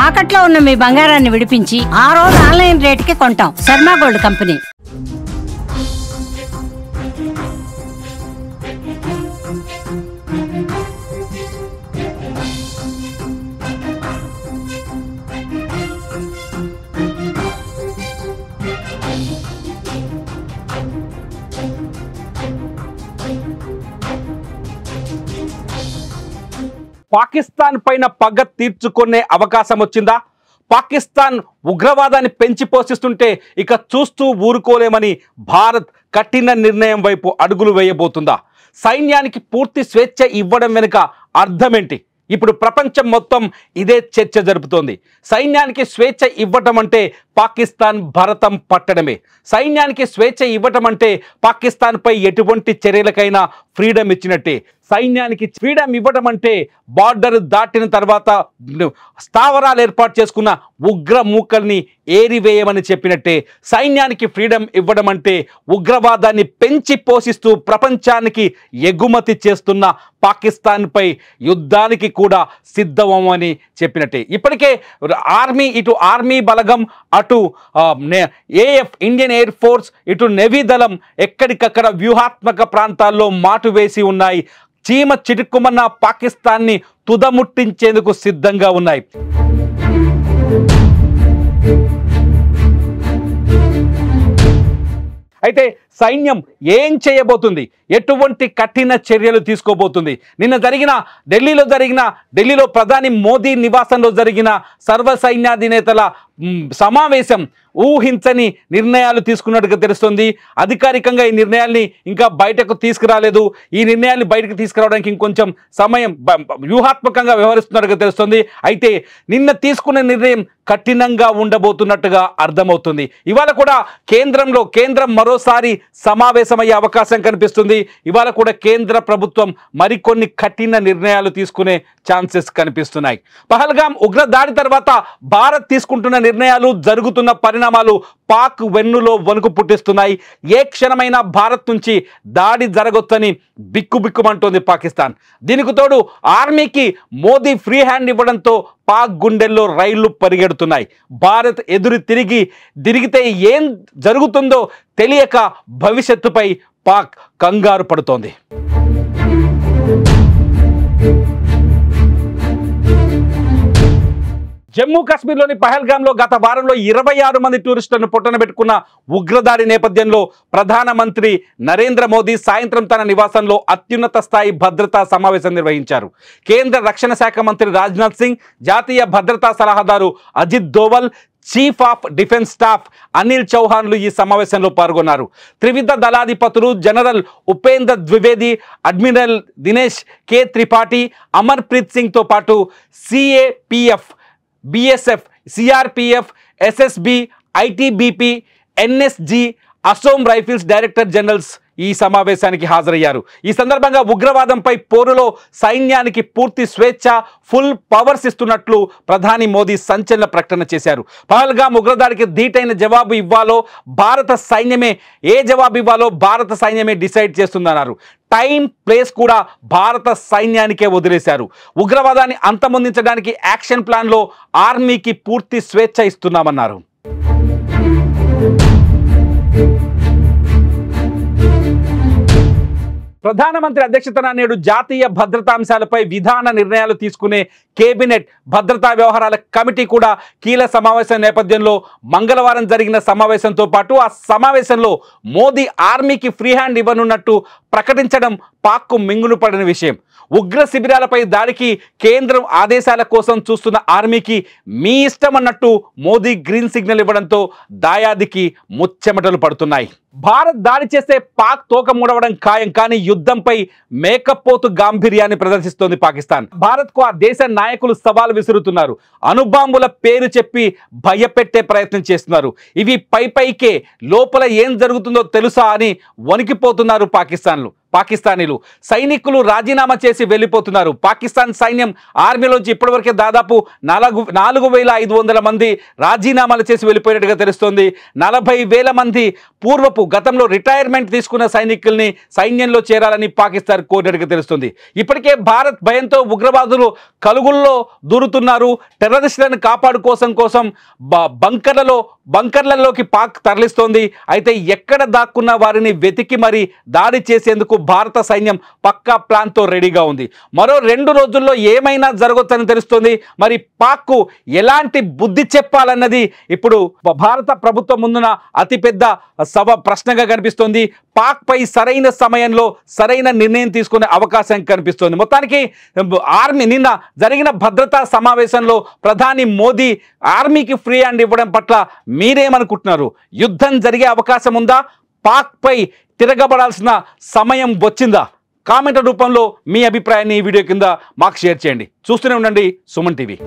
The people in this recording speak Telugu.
తాకట్లో ఉన్న మీ బంగారాన్ని విడిపించి ఆ రోజు ఆన్లైన్ రేటుకి కొంటాం. Sharma gold company. పాకిస్తాన్ పైన పగ తీర్చుకునే అవకాశం వచ్చిందా? పాకిస్తాన్ ఉగ్రవాదాన్ని పెంచి పోషిస్తుంటే ఇక చూస్తూ ఊరుకోలేమని భారత్ కఠిన నిర్ణయం వైపు అడుగులు వేయబోతుందా? సైన్యానికి పూర్తి స్వేచ్ఛ ఇవ్వడం వెనుక అర్థమేంటి? ఇప్పుడు ప్రపంచం మొత్తం ఇదే చర్చ జరుపుతోంది. సైన్యానికి స్వేచ్ఛ ఇవ్వటం అంటే పాకిస్తాన్ భరతం పట్టడమే. సైన్యానికి స్వేచ్ఛ ఇవ్వటం అంటే పాకిస్తాన్పై ఎటువంటి చర్యలకైనా ఫ్రీడమ్ ఇచ్చినట్టే. సైన్యానికి ఫ్రీడమ్ ఇవ్వడం అంటే బార్డర్ దాటిన తర్వాత స్థావరాలు ఏర్పాటు చేసుకున్న ఉగ్ర మూకల్ని ఏరివేయమని చెప్పినట్టే. సైన్యానికి ఫ్రీడమ్ ఇవ్వడం అంటే ఉగ్రవాదాన్ని పెంచి పోషిస్తూ ప్రపంచానికి ఎగుమతి చేస్తున్న పాకిస్తాన్పై యుద్ధానికి కూడా సిద్ధమని చెప్పినట్టే. ఇప్పటికే ఇటు ఆర్మీ బలగం, అటు ఏఎఫ్ ఇండియన్ ఎయిర్ ఫోర్స్, ఇటు నేవీ దళం ఎక్కడికక్కడ వ్యూహాత్మక ప్రాంతాల్లో మాటు వేసి ఉన్నాయి. చీమ చిటుక్కుమన్న పాకిస్తాన్ని తుదముట్టించేందుకు సిద్ధంగా ఉన్నాయి. అయితే సైన్యం ఏం చేయబోతుంది? ఎటువంటి కఠిన చర్యలు తీసుకోబోతుంది? ఢిల్లీలో ప్రధాని మోదీ నివాసంలో జరిగిన సర్వ సైన్యాధినేతల సమావేశం ఊహించని నిర్ణయాలు తీసుకున్నట్టుగా తెలుస్తుంది. అధికారికంగా ఈ నిర్ణయాల్ని ఇంకా బయటకు తీసుకురాలేదు. ఈ నిర్ణయాన్ని బయటకు తీసుకురావడానికి ఇంకొంచెం సమయం వ్యూహాత్మకంగా వ్యవహరిస్తున్నట్టుగా తెలుస్తుంది. అయితే నిన్న తీసుకున్న నిర్ణయం కఠినంగా ఉండబోతున్నట్టుగా అర్థమవుతుంది. ఇవాళ కూడా కేంద్రం మరోసారి సమావేశమయ్యే అవకాశం కనిపిస్తుంది. ఇవాళ కూడా కేంద్ర ప్రభుత్వం మరికొన్ని కఠిన నిర్ణయాలు తీసుకునే ఛాన్సెస్ కనిపిస్తున్నాయి. పహల్గామ్ ఉగ్రదాడి తర్వాత భారత్ తీసుకుంటున్న నిర్ణయాలు, జరుగుతున్న పరిణామాలు పాక్ వెన్నులో వణుకు పుట్టిస్తున్నాయి. ఏ క్షణమైనా భారత్ నుంచి దాడి జరగొచ్చని బిక్కుబిక్కుమంటోంది పాకిస్తాన్. దీనికి తోడు ఆర్మీకి మోదీ ఫ్రీ హ్యాండ్ ఇవ్వడంతో పాక్ గుండెల్లో రైళ్లు పరిగెడుతున్నాయి. భారత్ ఎదురు తిరిగితే ఏం జరుగుతుందో తెలియక భవిష్యత్తుపై పాక్ కంగారు పడుతోంది. జమ్మూ కాశ్మీర్లోని పహల్గామ్లో గత వారంలో 26 మంది టూరిస్టులను పొట్టన పెట్టుకున్న ఉగ్రదాడి నేపథ్యంలో ప్రధానమంత్రి నరేంద్ర మోదీ సాయంత్రం తన నివాసంలో అత్యున్నత స్థాయి భద్రతా సమావేశం నిర్వహించారు. కేంద్ర రక్షణ శాఖ మంత్రి రాజ్నాథ్ సింగ్, జాతీయ భద్రతా సలహాదారు Ajit Doval, chief of defence staff Anil చౌహాన్లు ఈ సమావేశంలో పాల్గొన్నారు. త్రివిధ దళాధిపతులు general Upendra Dwivedi, admiral Dinesh K Tripathi, Amarpreet సింగ్తో పాటు CAPF, BSF, CRPF, SSB, ITBP, NSG, Assam rifles director generals ఈ సమావేశానికి హాజరయ్యారు. ఈ సందర్భంగా ఉగ్రవాదంపై పోరులో సైన్యానికి పూర్తి స్వేచ్ఛ, ఫుల్ పవర్స్ ఇస్తున్నట్లు ప్రధాని మోదీ సంచలన ప్రకటన చేశారు. పహల్గామ్ ఉగ్రదాడికి ధీటైన జవాబు ఇవ్వాలో భారత సైన్యమే డిసైడ్ చేస్తుందన్నారు. టైం, ప్లేస్ కూడా భారత సైన్యానికే వదిలేశారు. ఉగ్రవాదాన్ని అంతమొందించడానికి యాక్షన్ ప్లాన్లో ఆర్మీకి పూర్తి స్వేచ్ఛ ఇస్తున్నామన్నారు. ప్రధానమంత్రి అధ్యక్షతన నేడు జాతీయ భద్రతా అంశాలపై విధాన నిర్ణయాలు తీసుకునే కేబినెట్ భద్రతా వ్యవహారాల కమిటీ కూడా కీలక సమావేశం నేపథ్యంలో మంగళవారం జరిగిన సమావేశంతో పాటు ఆ సమావేశంలో మోదీ ఆర్మీకి ఫ్రీ హ్యాండ్ ఇవ్వనున్నట్టు ప్రకటించడం పాక్కు మింగులు పడిన విషయం. ఉగ్ర శిబిరాలపై దాడికి కేంద్రం ఆదేశాల కోసం చూస్తున్న ఆర్మీకి మీ ఇష్టం అన్నట్టు మోదీ గ్రీన్ సిగ్నల్ ఇవ్వడంతో దాయాదికి ముచ్చెమటలు పడుతున్నాయి. భారత్ దాడి చేస్తే పాక్ తోక మూడవడం ఖాయం. కానీ యుద్ధంపై మేకపోతు గాంభీర్యాన్ని ప్రదర్శిస్తోంది పాకిస్తాన్. భారత్కు ఆ దేశ నాయకులు సవాల్ విసురుతున్నారు. అణుబాంబుల పేరు చెప్పి భయపెట్టే ప్రయత్నం చేస్తున్నారు. ఇవి పైకే, లోపల ఏం జరుగుతుందో తెలుసా అని వణికిపోతున్నారు పాకిస్తాన్లు. పాకిస్తానీలు. సైనికులు రాజీనామా చేసి వెళ్ళిపోతున్నారు. పాకిస్తాన్ సైన్యం ఆర్మీలోంచి ఇప్పటివరకే దాదాపు 4,500 మంది రాజీనామాలు చేసి వెళ్ళిపోయినట్టుగా తెలుస్తోంది. 40,000 మంది పూర్వపు గతంలో రిటైర్మెంట్ తీసుకున్న సైనికుల్ని సైన్యంలో చేరాలని పాకిస్తాన్ కోరినట్టుగా తెలుస్తుంది. ఇప్పటికే భారత్ భయంతో ఉగ్రవాదులు కలుగుల్లో దూరుతున్నారు. టెర్రరిస్టులను కాపాడుకోసం బంకర్లలోకి పాక్ తరలిస్తోంది. అయితే ఎక్కడ దాక్కున్న వారిని వెతికి మరి దాడి చేసేందుకు భారత సైన్యం పక్కా ప్లాన్తో రెడీగా ఉంది. మరో 2 రోజుల్లో ఏమైనా జరగొచ్చని తెలుస్తోంది. మరి పాక్కు ఎలాంటి బుద్ధి చెప్పాలన్నది ఇప్పుడు భారత ప్రభుత్వం ముందున అతిపెద్ద ప్రశ్నగా కనిపిస్తోంది. పాక్ పై సరైన సమయంలో సరైన నిర్ణయం తీసుకునే అవకాశం కనిపిస్తోంది. మొత్తానికి నిన్న జరిగిన భద్రతా సమావేశంలో ప్రధాని మోదీ ఆర్మీకి ఫ్రీ హ్యాండ్ ఇవ్వడం పట్ల మీరేమనుకుంటున్నారు? యుద్ధం జరిగే అవకాశం ఉందా? పాక్ పై తిరగబడాల్సిన సమయం వచ్చిందా? కామెంట్ రూపంలో మీ అభిప్రాయాన్ని ఈ వీడియో కింద మాకు షేర్ చేయండి. చూస్తూనే ఉండండి సుమన్ టీవీ.